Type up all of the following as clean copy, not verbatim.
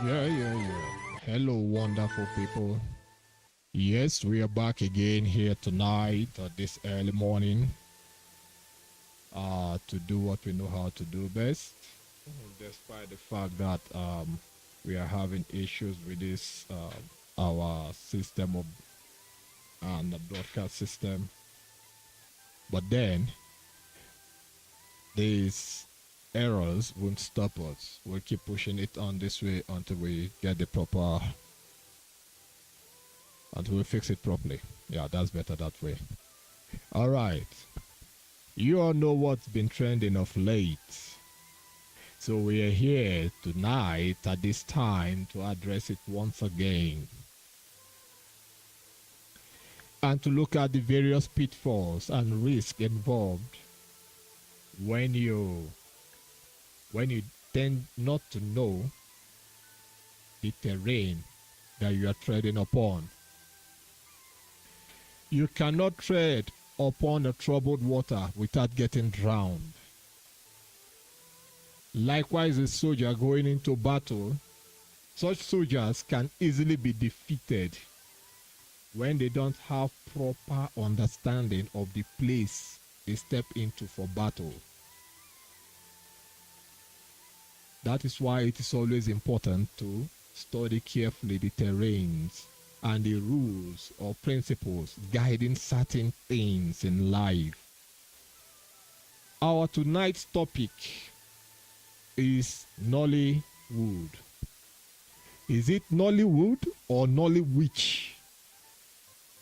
Yeah. Hello, wonderful people. Yes, we are back again here tonight at this early morning to do what we know how to do best. Despite the fact that we are having issues with this our system of and the broadcast system, but then these errors won't stop us. We'll keep pushing it on this way until we get the proper, until we fix it properly. Yeah, that's better that way. All right. You all know what's been trending of late. So we are here tonight at this time to address it once again and to look at the various pitfalls and risks involved when you tend not to know the terrain that you are treading upon. You cannot tread upon the troubled water without getting drowned. Likewise, a soldier going into battle, such soldiers can easily be defeated when they don't have proper understanding of the place they step into for battle. That is why it is always important to study carefully the terrains and the rules or principles guiding certain things in life. Our tonight's topic is Nollywood. Is it Nollywood or Nollywitch?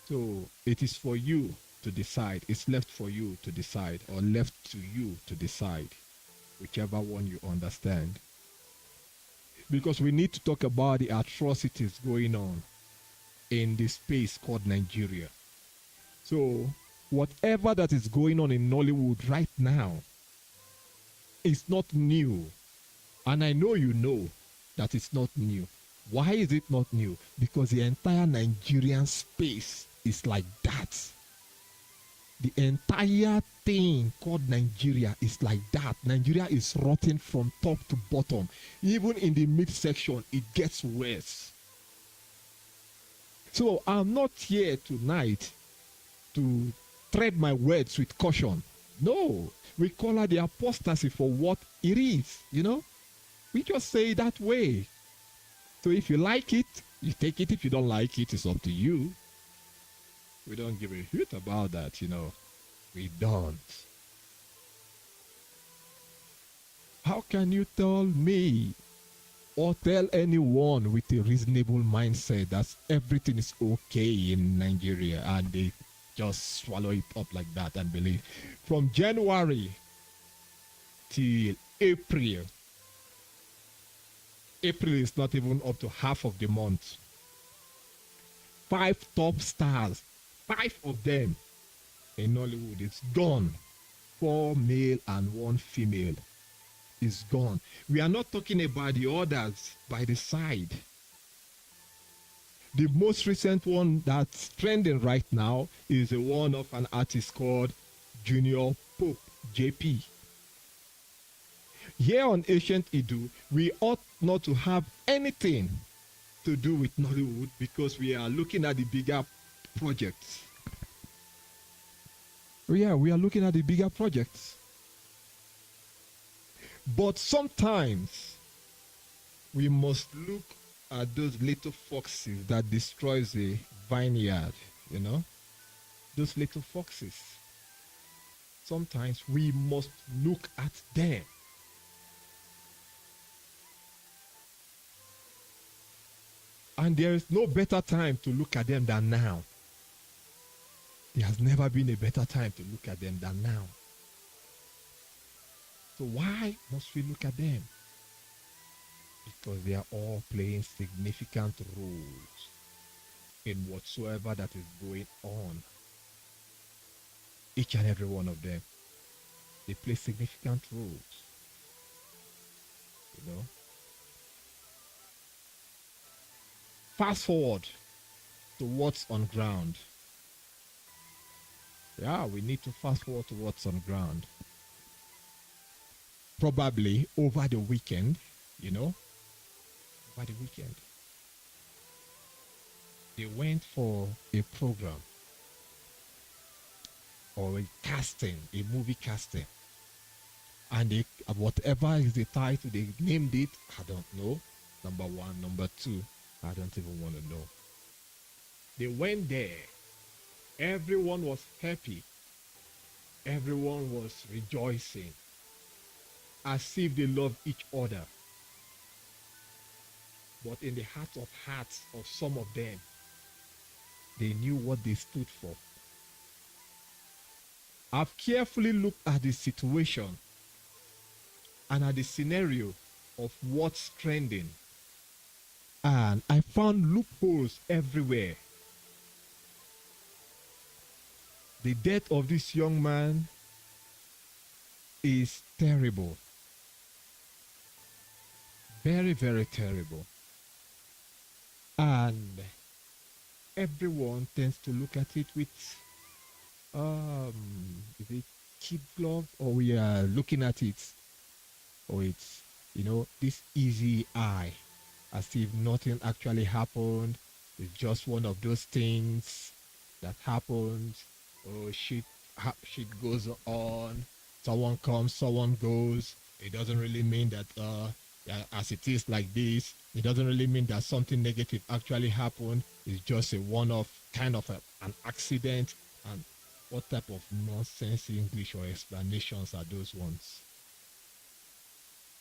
So it is for you to decide. It's left for you to decide, or left to you to decide, whichever one you understand. Because we need to talk about the atrocities going on in the space called Nigeria. So whatever that is going on in Nollywood right now is not new. And I know you know that it's not new. Why is it not new? Because the entire Nigerian space is like that. The entire thing called Nigeria is like that. Nigeria is rotten from top to bottom. Even in the midsection, it gets worse. So I'm not here tonight to tread my words with caution. No, we call her the apostasy for what it is, you know? We just say it that way. So if you like it, you take it. If you don't like it, it's up to you. We don't give a hoot about that, you know. We don't. How can you tell me or tell anyone with a reasonable mindset that everything is okay in Nigeria and they just swallow it up like that and believe? From January till April is not even up to half of the month. 5 top stars, 5 of them in Nollywood, it's gone. 4 male and 1 female is gone. We are not talking about the others by the side. The most recent one that's trending right now is the one of an artist called Junior Pope, JP. Here on Ancient Idu, we ought not to have anything to do with Nollywood because we are looking at the bigger projects. Yeah, we are looking at the bigger projects. But sometimes we must look at those little foxes that destroys the vineyard, you know? Those little foxes. Sometimes we must look at them. And there is no better time to look at them than now. There has never been a better time to look at them than now. So why must we look at them? Because they are all playing significant roles in whatsoever that is going on. Each and every one of them, they play significant roles. You know? Fast forward to what's on ground. Yeah, we need to fast forward to what's on ground. Probably over the weekend, you know, over the weekend. They went for a program or a casting, a movie casting. And they, whatever is the title, they named it, I don't know. Number one, number two, I don't even want to know. They went there. Everyone was happy. Everyone was rejoicing. As if they loved each other. But in the heart of hearts of some of them, they knew what they stood for. I've carefully looked at the situation and at the scenario of what's trending. And I found loopholes everywhere. The death of this young man is terrible. Very, very terrible. And everyone tends to look at it with, is it kid glove, or we are looking at it, or it's, this easy eye, as if nothing actually happened. It's just one of those things that happens. Oh, shit goes on. Someone comes, someone goes. It doesn't really mean that, as it is like this, it doesn't really mean that something negative actually happened. It's just a one-off kind of an accident. And what type of nonsense English or explanations are those ones?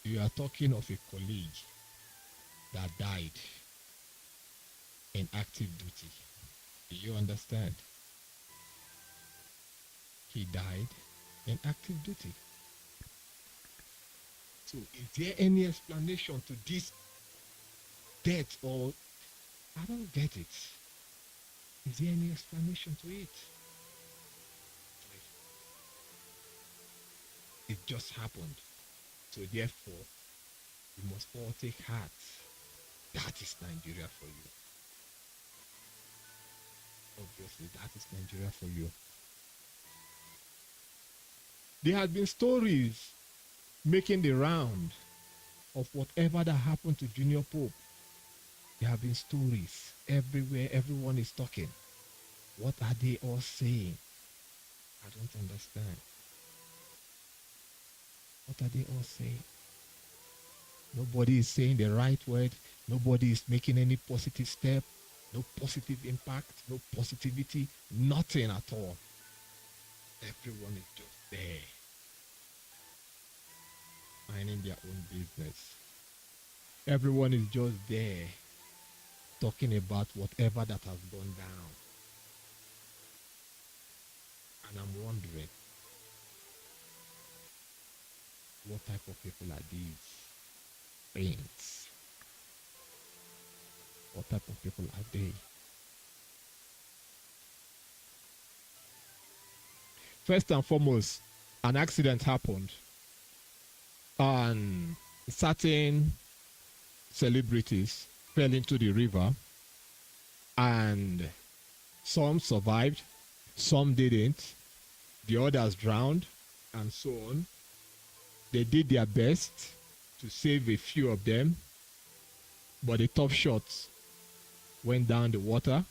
You are talking of a colleague that died in active duty. Do you understand? He died in active duty. So is there any explanation to this death, or I don't get it? Is there any explanation to it? It just happened. So therefore, we must all take heart. That is Nigeria for you. Obviously, that is Nigeria for you. There have been stories making the round of whatever that happened to Junior Pope. There have been stories everywhere. Everyone is talking. What are they all saying? I don't understand. What are they all saying? Nobody is saying the right word. Nobody is making any positive step. No positive impact. No positivity. Nothing at all. Everyone is just there, minding their own business. Everyone is just there, talking about whatever that has gone down. And I'm wondering, what type of people are these things? What type of people are they? First and foremost, an accident happened, and certain celebrities fell into the river, and some survived, some didn't, the others drowned, and so on. They did their best to save a few of them, but the top shots went down the water,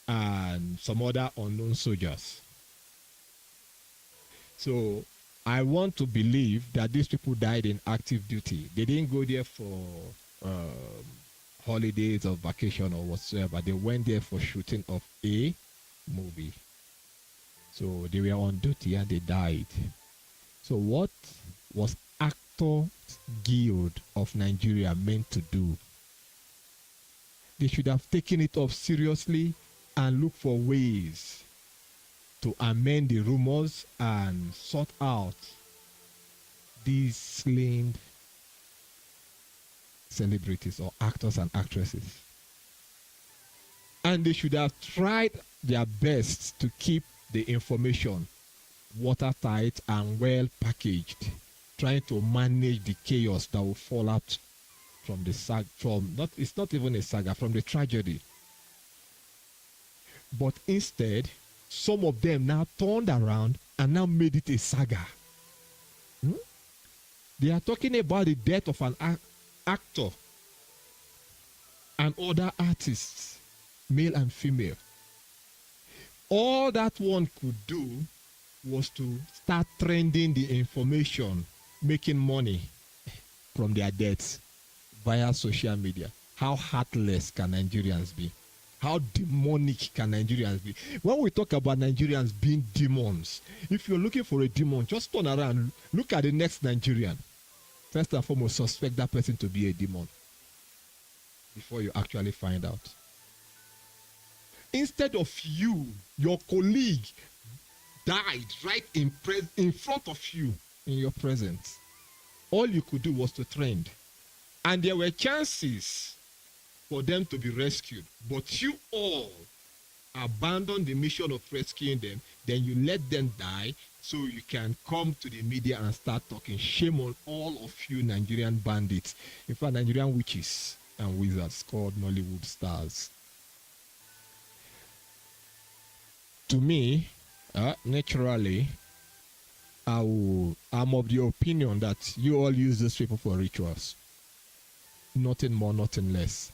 and some other unknown soldiers. So I want to believe that these people died in active duty. They didn't go there for holidays or vacation or whatsoever. They went there for shooting of a movie. So they were on duty and they died. So what was Actors Guild of Nigeria meant to do? They should have taken it up seriously and look for ways to amend the rumors and sort out these slain celebrities or actors and actresses. And they should have tried their best to keep the information watertight and well packaged, trying to manage the chaos that will fall out from the saga, it's not even a saga, from the tragedy. But instead, some of them now turned around and now made it a saga. They are talking about the death of an actor and other artists, male and female. All that one could do was to start trending the information, making money from their deaths via social media. How heartless can Nigerians be? How demonic can Nigerians be? When we talk about Nigerians being demons, if you're looking for a demon, just turn around, look at the next Nigerian. First and foremost, suspect that person to be a demon before you actually find out. Instead of you, your colleague died right in front of you in your presence. All you could do was to trend. And there were chances for them to be rescued. But you all abandoned the mission of rescuing them. Then you let them die so you can come to the media and start talking. Shame on all of you Nigerian bandits. In fact, Nigerian witches and wizards called Nollywood stars. To me, naturally, I'm of the opinion that you all use these people for rituals. Nothing more, nothing less.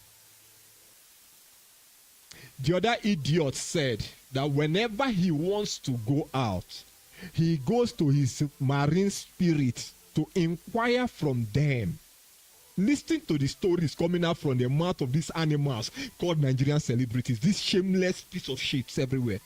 The other idiot said that whenever he wants to go out, he goes to his marine spirit to inquire from them. Listen to the stories coming out from the mouth of these animals called Nigerian celebrities, these shameless piece of shit everywhere.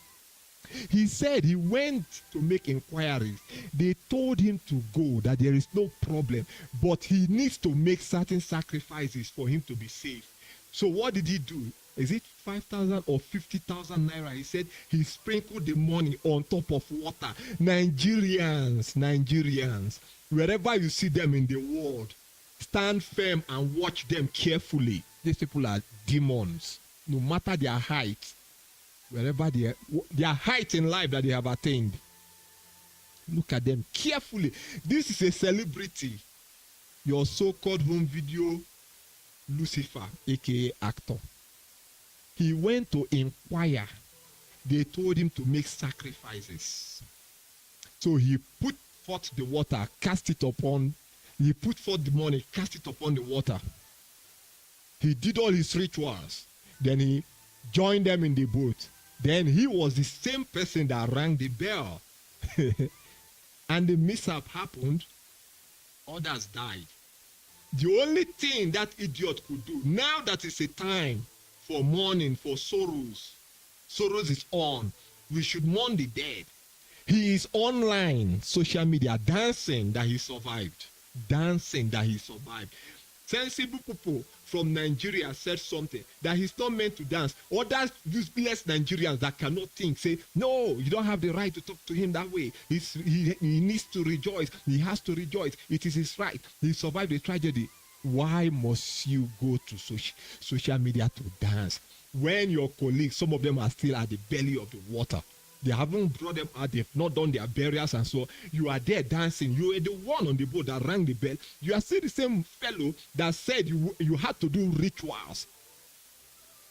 He said he went to make inquiries. They told him to go, that there is no problem, but he needs to make certain sacrifices for him to be safe. So what did he do? Is it 5,000 or 50,000 naira? He said he sprinkled the money on top of water. Nigerians, wherever you see them in the world, stand firm and watch them carefully. These people are demons, no matter their height. Wherever their height in life that they have attained, look at them carefully. This is a celebrity, your so-called home video Lucifer, aka actor. He went to inquire. They told him to make sacrifices. So he put forth the water, cast it upon, he put forth the money, cast it upon the water. He did all his rituals. Then he joined them in the boat. Then he was the same person that rang the bell. And the mishap happened. Others died. The only thing that idiot could do, now that it's a time for mourning, for sorrows is on, we should mourn the dead. He is online, social media, dancing that he survived. Sensible people from Nigeria said something that he's not meant to dance. Others, useless Nigerians that cannot think, say, no, you don't have the right to talk to him that way. He needs to rejoice. He has to rejoice. It is his right. He survived the tragedy. Why must you go to social media to dance when your colleagues, some of them are still at the belly of the water? They haven't brought them out. They've not done their burials and so you are there dancing. You are the one on the boat that rang the bell. You are still the same fellow that said you had to do rituals.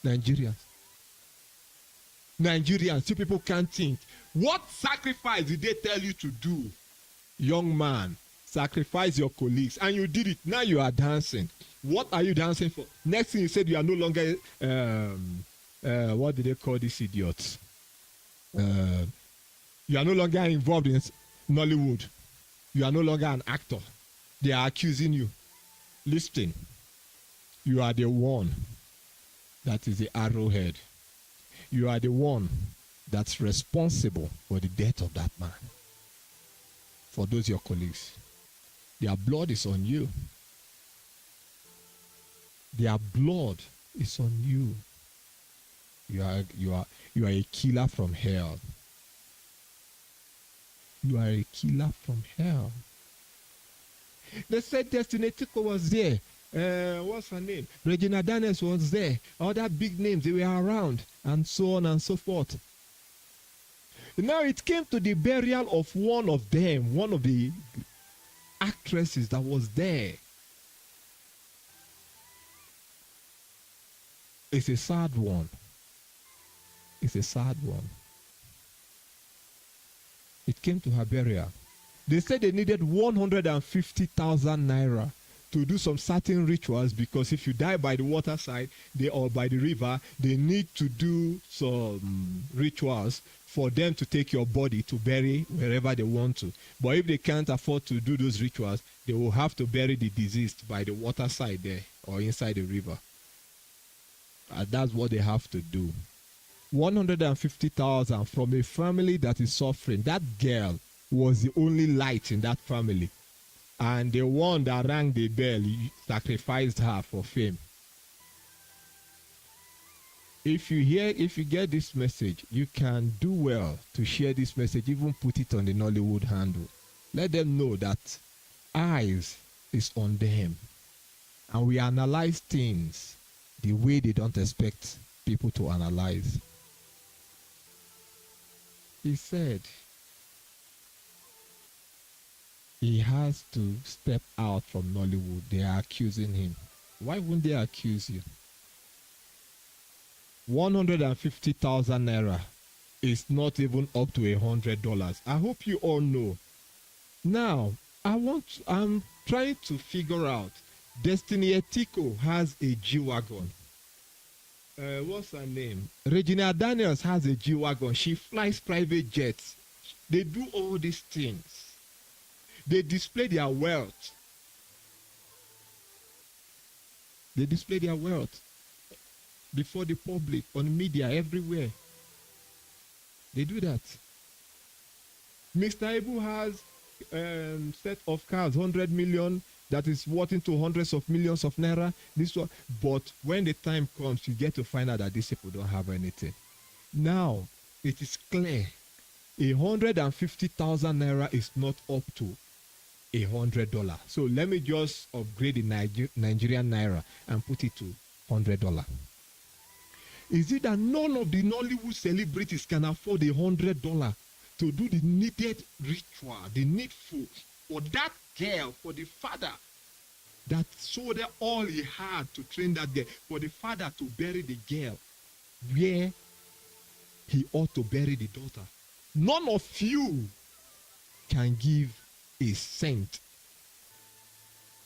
Nigerians, you people can't think. What sacrifice did they tell you to do? Young man, sacrifice your colleagues. And you did it. Now you are dancing. What are you dancing for? Next thing you said, you are no longer, what do they call these idiots? You are no longer involved in Nollywood. You are no longer an actor. They are accusing you. Listen, you are the one that is the arrowhead. You are the one that's responsible for the death of that man. For those your colleagues, their blood is on you. Their blood is on you. You are a killer from hell. You are a killer from hell. They said Destiny Etiko was there. What's her name? Regina Daniel was there. Other big names, they were around, and so on and so forth. Now it came to the burial of one of them, one of the actresses that was there. It's a sad one. It's a sad one. It came to her burial. They said they needed 150,000 naira to do some certain rituals, because if you die by the waterside or by the river, they need to do some rituals for them to take your body to bury wherever they want to. But if they can't afford to do those rituals, they will have to bury the deceased by the waterside there or inside the river. And that's what they have to do. 150,000 from a family that is suffering. That girl was the only light in that family, and the one that rang the bell sacrificed her for fame. If you get this message, you can do well to share this message, even put it on the Nollywood handle. Let them know that eyes is on them, and we analyze things the way they don't expect people to analyze. He said he has to step out from Nollywood. They are accusing him. Why wouldn't they accuse you? 150,000 naira is not even up to $100. I hope you all know. Now, I'm trying to figure out. Destiny Etiko has a G-Wagon. What's her name? Regina Daniel has a G-Wagon. She flies private jets. They do all these things. They display their wealth. They display their wealth before the public, on media, everywhere. They do that. Mr. Ibu has set of cars, 100 million, that is worth into hundreds of millions of naira. This one, but when the time comes, you get to find out that these people don't have anything. Now, it is clear, 150,000 naira is not up to $100. So let me just upgrade the Nigerian naira and put it to $100. Is it that none of the Nollywood celebrities can afford $100 to do the needed ritual, the needful, for that girl, for the father that sold all he had to train that girl, for the father to bury the girl where he ought to bury the daughter? None of you can give a cent.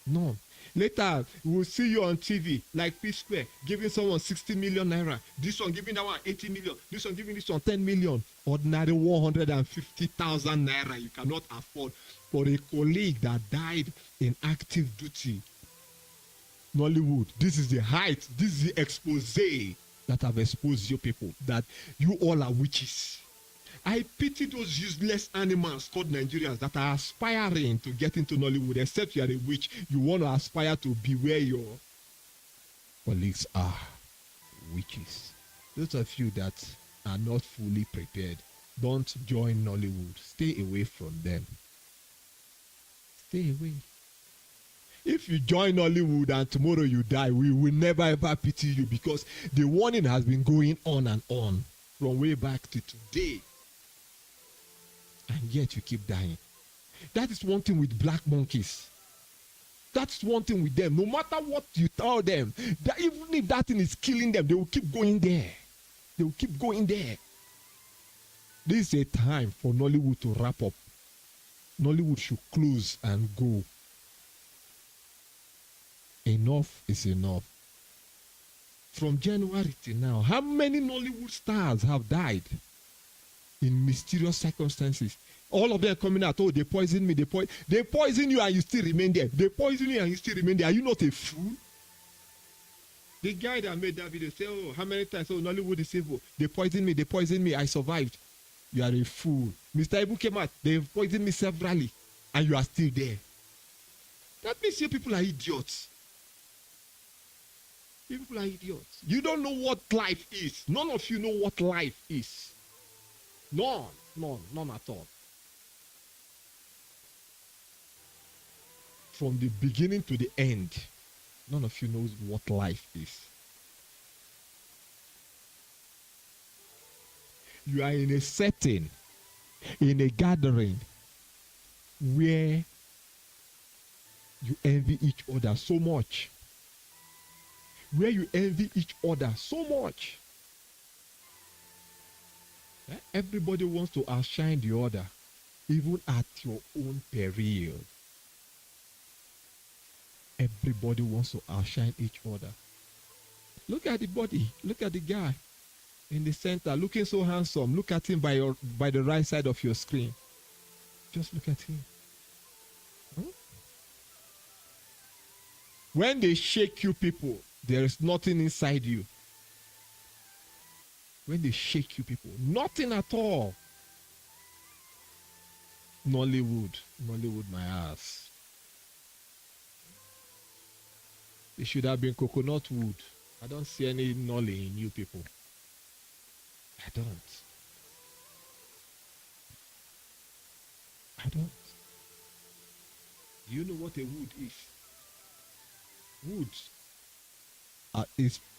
None. Later, we'll see you on TV, like P Square, giving someone 60 million naira. This one giving that one 80 million. This one giving this one 10 million. Ordinary 150,000 naira you cannot afford for a colleague that died in active duty. Nollywood, this is the height, this is the expose that have exposed you people, that you all are witches. I pity those useless animals called Nigerians that are aspiring to get into Nollywood. Except you are a witch, you want to aspire to be where your colleagues are, witches. Those of you that are not fully prepared, don't join Nollywood. Stay away from them. Stay away. If you join Nollywood and tomorrow you die, we will never ever pity you, because the warning has been going on and on from way back to today. And yet you keep dying. That is one thing with black monkeys. That's one thing with them. No matter what you tell them, that even if that thing is killing them, they will keep going there. They will keep going there. This is a time for Nollywood to wrap up. Nollywood should close and go. Enough is enough. From January till now, how many Nollywood stars have died in mysterious circumstances? All of them coming out, oh, they poisoned me, they poison you and you still remain there. They poison you and you still remain there. Are you not a fool? The guy that made that video said, oh, how many times? Oh, Nollywood is evil. They poisoned me, I survived. You are a fool. Mr. Ibu came out, they poisoned me severally, and you are still there. That means you people are idiots. You people are idiots. You don't know what life is. None of you know what life is. None at all. From the beginning to the end, none of you knows what life is. You are in a setting, in a gathering, where you envy each other so much. Where you envy each other so much. Everybody wants to outshine the other, even at your own peril. Everybody wants to outshine each other. Look at the body. Look at the guy in the center, looking so handsome. Look at him by the right side of your screen. Just look at him. Hmm? When they shake you people, there is nothing inside you. When they shake you people, nothing at all. Nollywood my ass. It should have been coconut wood. I don't see any nolly in you people. I don't. Do you know what a wood is? Wood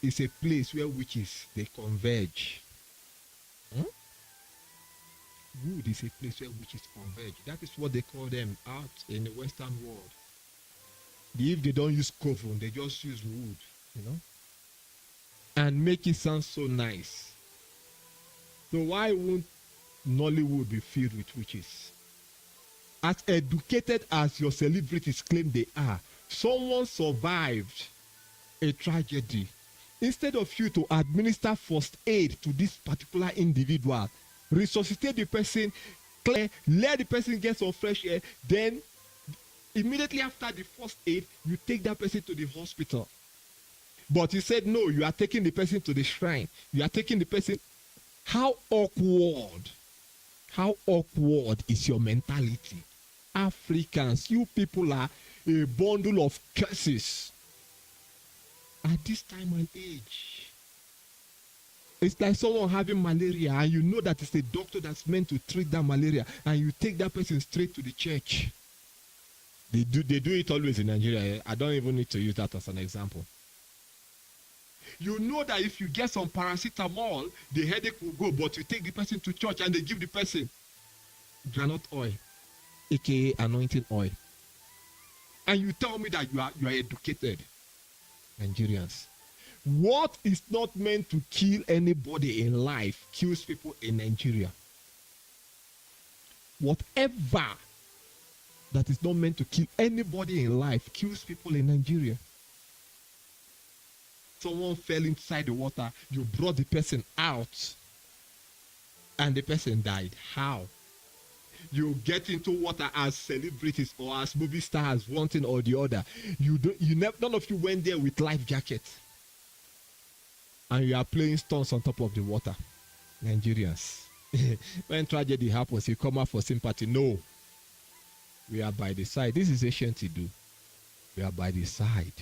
is a place where witches, they converge. Hmm? Wood is a place where witches converge. That is what they call them out in the Western world. If they don't use cocoon, they just use wood, and make it sound so nice. So why won't Nollywood be filled with witches? As educated as your celebrities claim they are, someone survived a tragedy. Instead of you to administer first aid to this particular individual, resuscitate the person, let the person get some fresh air, then immediately after the first aid, you take that person to the hospital. But you said, no, you are taking the person to the shrine. You are taking the person. How awkward. How awkward is your mentality? Africans, you people are a bundle of curses. At this time and age, it's like someone having malaria and you know that it's a doctor that's meant to treat that malaria, and you take that person straight to the church. They do it always in Nigeria. I don't even need to use that as an example. You know that if you get some paracetamol, the headache will go, but you take the person to church and they give the person granite oil, aka anointing oil. And you tell me that you are educated. Nigerians. What is not meant to kill anybody in life kills people in Nigeria. Whatever that is not meant to kill anybody in life kills people in Nigeria. Someone fell inside the water, you brought the person out, and the person died. How? You get into water as celebrities or as movie stars, one thing or the other. None of you went there with life jackets, and you are playing stones on top of the water. Nigerians. When tragedy happens, you come out for sympathy. No. We are by the side. This is ancient Idu. We are by the side.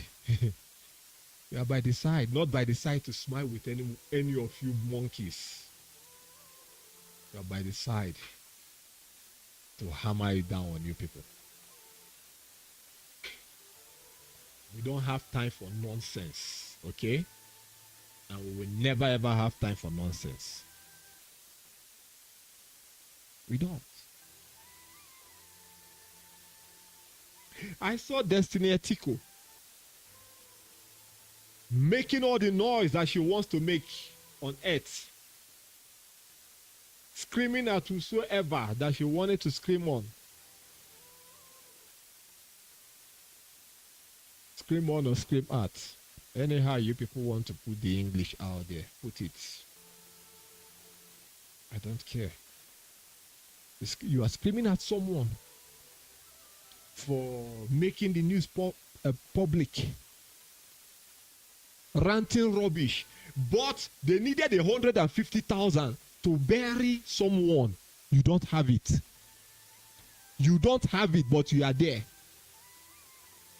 We are by the side, not by the side to smile with any of you monkeys. We are by the side to hammer it down on you people. We don't have time for nonsense, okay? And we will never ever have time for nonsense. We don't. I saw Destiny Etiko making all the noise that she wants to make on earth, screaming at whosoever that she wanted to scream on. Scream on or scream at. Anyhow you people want to put the English out there, put it. I don't care. You are screaming at someone for making the news public, ranting rubbish, but they needed 150,000 to bury someone. You don't have it. You don't have it, but you are there.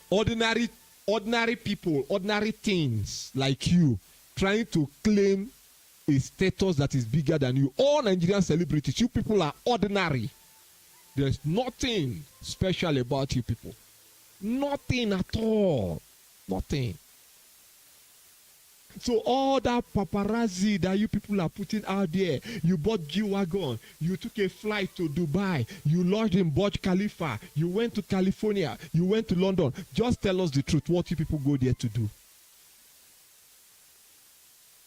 Ordinary people, ordinary things like you, trying to claim a status that is bigger than you. All Nigerian celebrities, you people are ordinary. There's nothing special about you people. Nothing at all. Nothing. So all that paparazzi that you people are putting out there, you bought G-Wagon, you took a flight to Dubai, you lodged in Burj Khalifa, you went to California, you went to London. Just tell us the truth, what you people go there to do.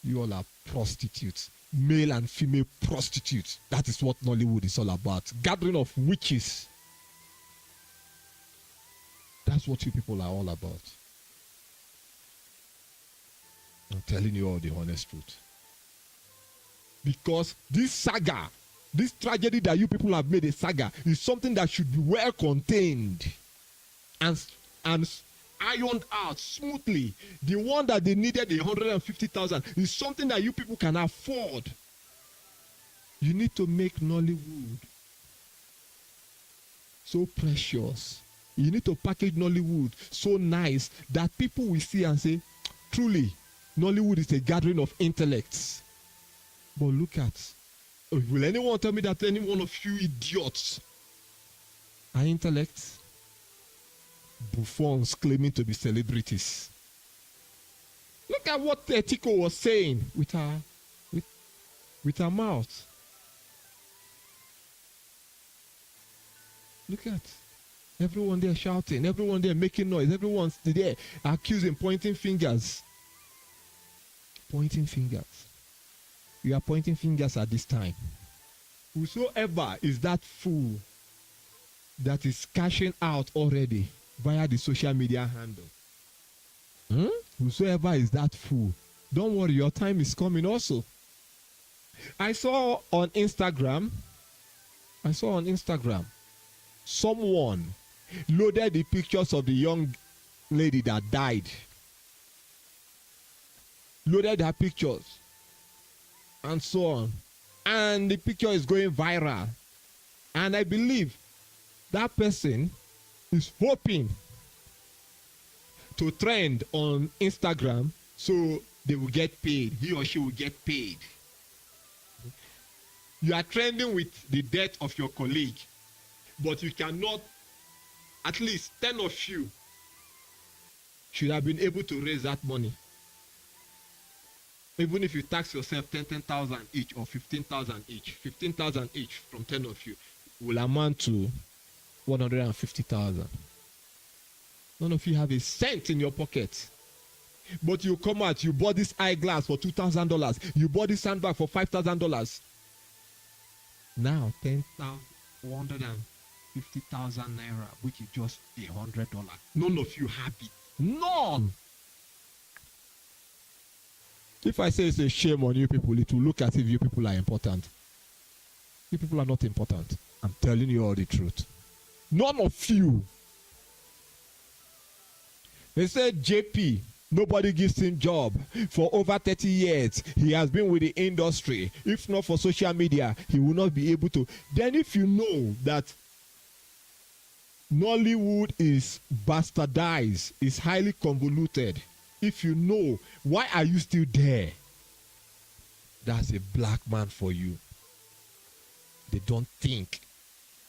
You all are prostitutes, male and female prostitutes. That is what Nollywood is all about. Gathering of witches. That's what you people are all about. I'm telling you all the honest truth. Because this saga, this tragedy that you people have made a saga, is something that should be well contained and ironed out smoothly. The one that they needed 150,000 is something that you people can afford. You need to make Nollywood so precious. You need to package Nollywood so nice that people will see and say, truly, Nollywood is a gathering of intellects. But look at, will anyone tell me that any one of you idiots are intellects? Buffoons claiming to be celebrities. Look at what Etiko was saying with her mouth. Look at everyone there shouting, everyone there making noise, everyone's there accusing, pointing fingers. Pointing fingers. You are pointing fingers at this time. Whosoever is that fool that is cashing out already via the social media handle. Whosoever is that fool, don't worry, your time is coming also. I saw on Instagram, someone loaded the pictures of the young lady that died. Loaded her pictures and so on. And the picture is going viral. And I believe that person is hoping to trend on Instagram so they will get paid. He or she will get paid. You are trending with the death of your colleague, but you cannot, at least 10 of you should have been able to raise that money. Even if you tax yourself 10,000 each or 15,000 each, 15,000 each from 10 of you will amount to 150,000. None of you have a cent in your pocket. But you come out, you bought this eyeglass for $2,000. You bought this handbag for $5,000. Now, 150,000 naira, which is just $100. None of you happy. None. If I say it's a shame on you people, it will look as if you people are important. You people are not important. I'm telling you all the truth. None of you. They said JP, nobody gives him job. For over 30 years, he has been with the industry. If not for social media, he will not be able to. Then if you know that Nollywood is bastardized, is highly convoluted, if you know, why are you still there? That's a black man for you. They don't think.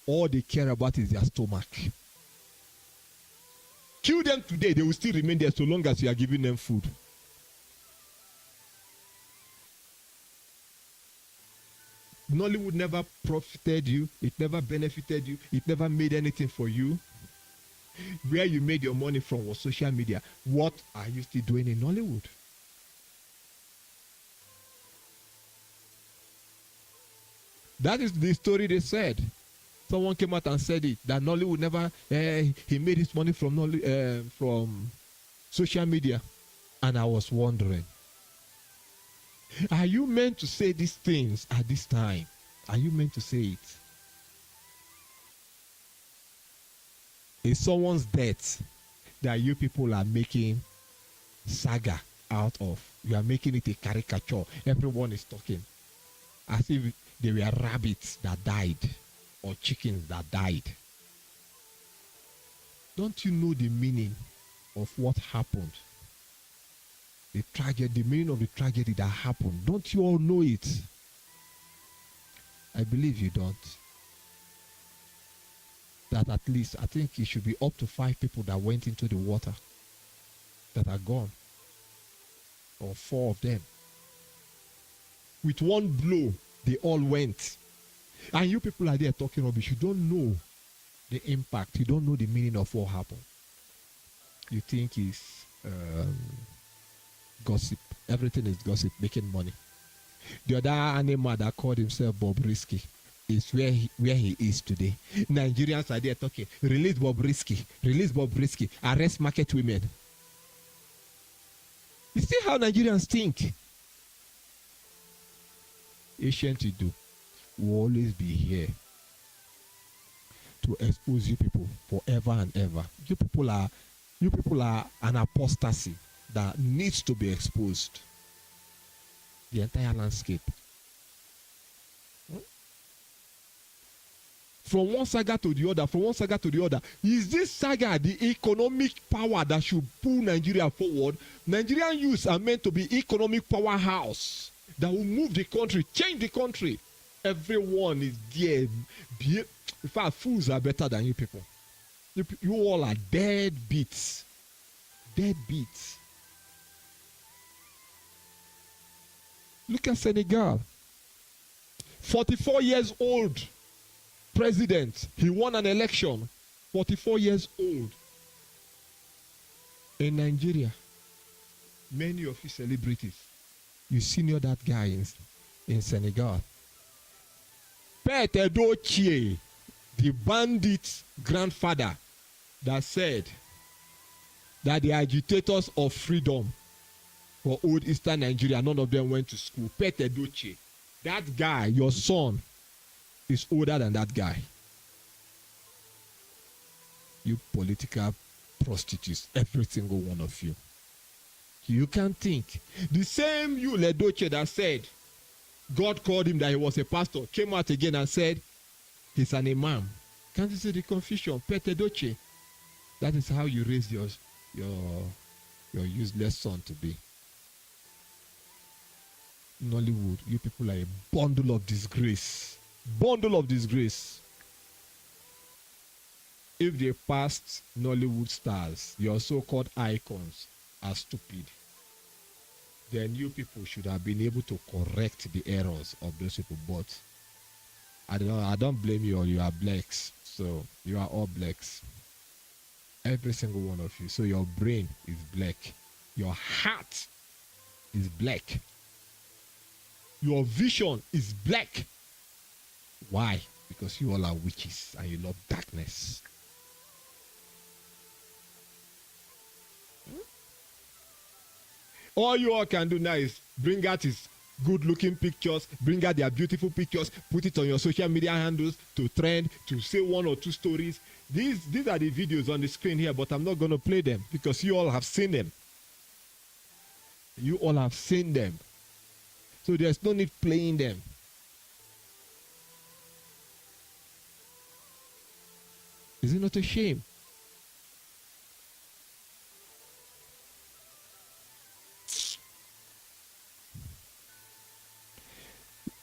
All they care about is their stomach. Kill them today, they will still remain there so long as you are giving them food. Nollywood never profited you, it never benefited you, it never made anything for you. Where you made your money from was social media. What are you still doing in Nollywood? That is the story they said. Someone came out and said it, that Nollywood never, he made his money from social media. And I was wondering, are you meant to say these things at this time? Are you meant to say it? It's someone's death that you people are making saga out of. You are making it a caricature. Everyone is talking as if they were rabbits that died or chickens that died. Don't you know the meaning of what happened? The tragedy, the meaning of the tragedy that happened. Don't you all know it? I believe you don't. That at least, I think it should be up to 5 people that went into the water that are gone. Or 4 of them. With one blow, they all went. And you people are there talking rubbish. You don't know the impact. You don't know the meaning of what happened. You think it's gossip. Everything is gossip, making money. The other animal that called himself Bobrisky is where he is today. Nigerians are there talking, release Bobrisky, arrest market women. You see how Nigerians think? Ancient Ido will always be here to expose you people forever and ever. You people are an apostasy that needs to be exposed. The entire landscape. From one saga to the other, from one saga to the other. Is this saga the economic power that should pull Nigeria forward? Nigerian youths are meant to be economic powerhouse that will move the country, change the country. Everyone is there. In fact, fools are better than you people. You all are dead beats. Dead beats. Look at Senegal. 44 years old president. He won an election. 44 years old. In Nigeria, many of you celebrities, you senior that guy in Senegal. Pete Edochie, the bandit grandfather that said that the agitators of freedom for old Eastern Nigeria, none of them went to school. Pete Edochie, that guy, your son, is older than that guy. You political prostitutes, every single one of you. You can't think. The same you, Ledoche, that said God called him that he was a pastor, came out again and said he's an imam. Can't you see the confusion? Pete Edochie. That is how you raise your useless son to be. Nollywood, you people are a bundle of disgrace. Bundle of disgrace. If the past Nollywood stars, your so-called icons, are stupid, then you people should have been able to correct the errors of those people. But I don't blame you all. You are blacks. So you are all blacks. Every single one of you. So your brain is black. Your heart is black. Your vision is black. Why? Because you all are witches and you love darkness. All you all can do now is bring out his good-looking pictures, bring out their beautiful pictures, put it on your social media handles to trend, to say one or two stories. These are the videos on the screen here, but I'm not going to play them because you all have seen them. You all have seen them. So there's no need playing them. Is it not a shame?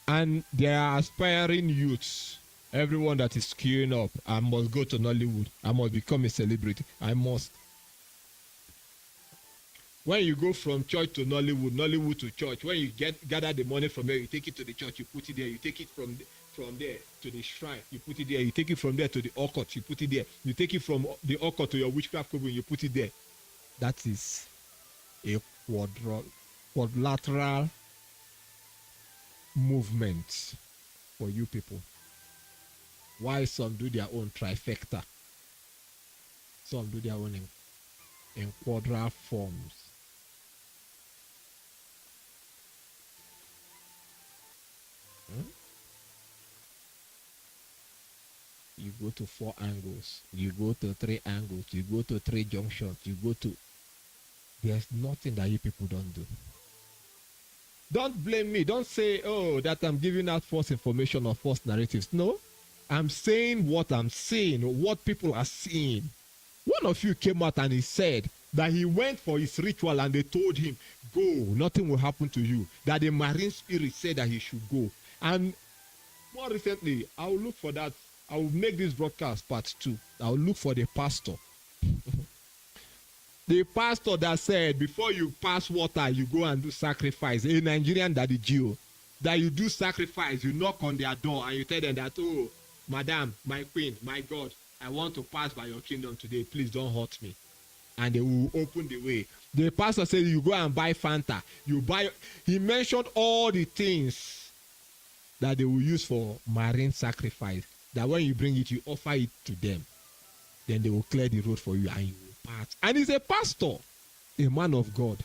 And there are aspiring youths, everyone that is queuing up. I must go to Nollywood. I must become a celebrity. I must. When you go from church to Nollywood, Nollywood to church, when you gather the money from there, you take it to the church, you put it there. You take it from there to the shrine, you put it there. You take it from there to the occult, you put it there. You take it from the occult to your witchcraft coven, you put it there. That is a quadrilateral movement for you people. Why some do their own trifecta, some do their own in quadral forms. You go to 4 angles, you go to 3 angles, you go to 3 junctions, you go to... There's nothing that you people don't do. Don't blame me. Don't say, oh, that I'm giving out false information or false narratives. No, I'm saying what I'm seeing, what people are seeing. One of you came out and he said that he went for his ritual and they told him, go, nothing will happen to you. That the marine spirit said that he should go. And more recently, I will look for that. I will make this broadcast part 2. I will look for the pastor. The pastor that said, before you pass water, you go and do sacrifice. A Nigerian daddy Jew. That you do sacrifice, you knock on their door and you tell them that, oh, madam, my queen, my God, I want to pass by your kingdom today. Please don't hurt me. And they will open the way. The pastor said, you go and buy Fanta. You buy. He mentioned all the things that they will use for marine sacrifice. That when you bring it, you offer it to them. Then they will clear the road for you and you will pass. And he's a pastor, a man of God.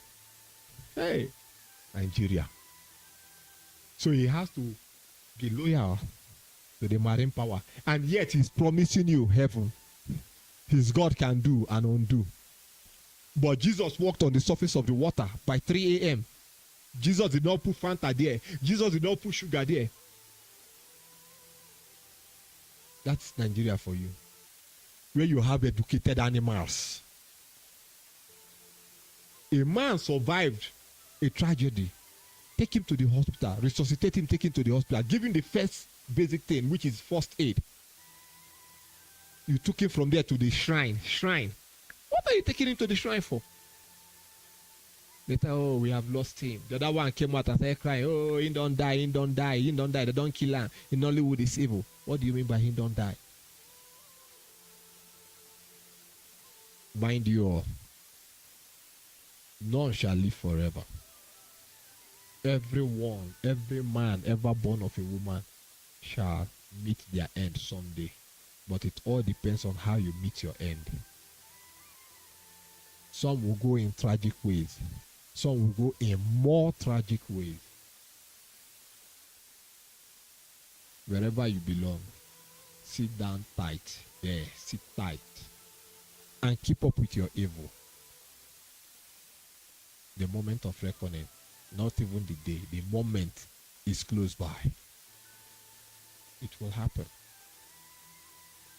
Hey, Nigeria. So he has to be loyal to the marine power, and yet he's promising you heaven. His God can do and undo. But Jesus walked on the surface of the water by 3 a.m. Jesus did not put Fanta there. Jesus did not put sugar there. That's Nigeria for you, where you have educated animals. A man survived a tragedy. Take him to the hospital, resuscitate him, take him to the hospital, give him the first basic thing, which is first aid. You took him from there to the shrine. What are you taking him to the shrine for? Later, oh, we have lost him. The other one came out and started crying, oh, he don't die, he don't die, he don't die, they don't kill him. In Nollywood is evil. What do you mean by he don't die? Mind you all, none shall live forever. Everyone, every man ever born of a woman shall meet their end someday. But it all depends on how you meet your end. Some will go in tragic ways. Some will go in more tragic ways. Wherever you belong, sit down tight. There, sit tight. And keep up with your evil. The moment of reckoning, not even the day, the moment is close by. It will happen.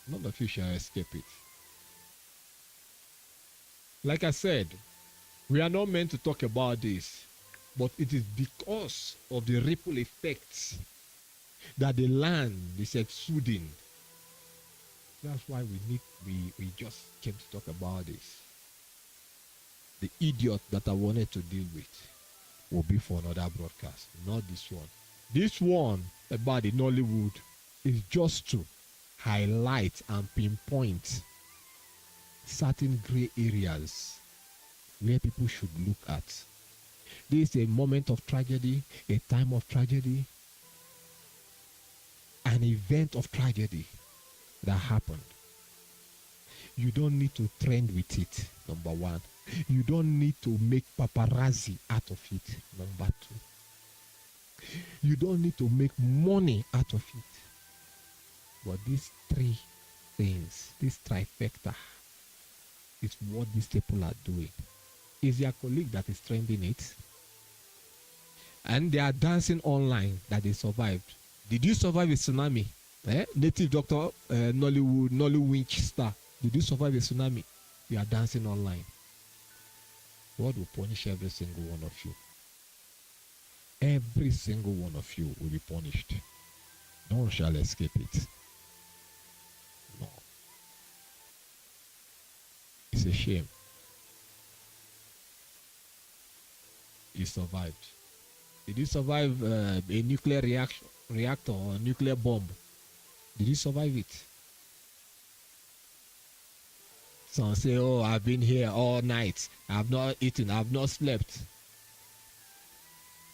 None of you shall escape it. Like I said, we are not meant to talk about this, but it is because of the ripple effects that the land is exuding. That's why we just came to talk about this. The idiot that I wanted to deal with will be for another broadcast, not this one. This one about the Nollywood is just to highlight and pinpoint certain gray areas where people should look at. This is a moment of tragedy, a time of tragedy, an event of tragedy that happened. You don't need to trend with it, number one. You don't need to make paparazzi out of it, number two. You don't need to make money out of it. But these three things, this trifecta, is what these people are doing. Is your colleague that is trending it? And they are dancing online that they survived. Did you survive a tsunami? Native doctor, NOLLYWOOD star. Did you survive a tsunami? You are dancing online. God will punish every single one of you. Every single one of you will be punished. No one shall escape it. No. It's a shame. You survived. Did you survive a nuclear reactor or a nuclear bomb? Did you survive it? Some say, oh, I've been here all night. I've not eaten. I've not slept.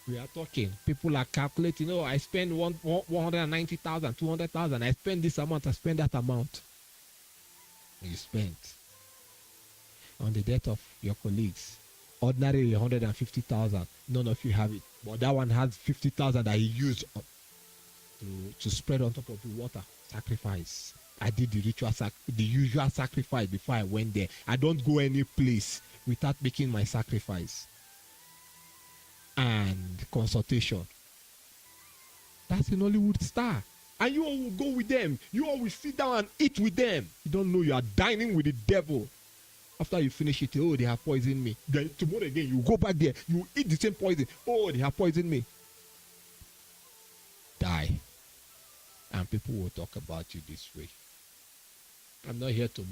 We are talking. People are calculating, oh, I spend 190,000, 200,000. I spend this amount. I spend that amount. You spent on the death of your colleagues. Ordinarily 150,000. None of you have it. But that one has 50,000 that he used to spread on top of the water. Sacrifice. I did the usual sacrifice before I went there. I don't go any place without making my sacrifice. And consultation. That's an Nollywood star. And you all will go with them. You all will sit down and eat with them. You don't know you are dining with the devil. After you finish it, oh, they have poisoned me. Then tomorrow again, you go back there. You eat the same poison. Oh, they have poisoned me. Die. And people will talk about you this way. I'm not here to mock.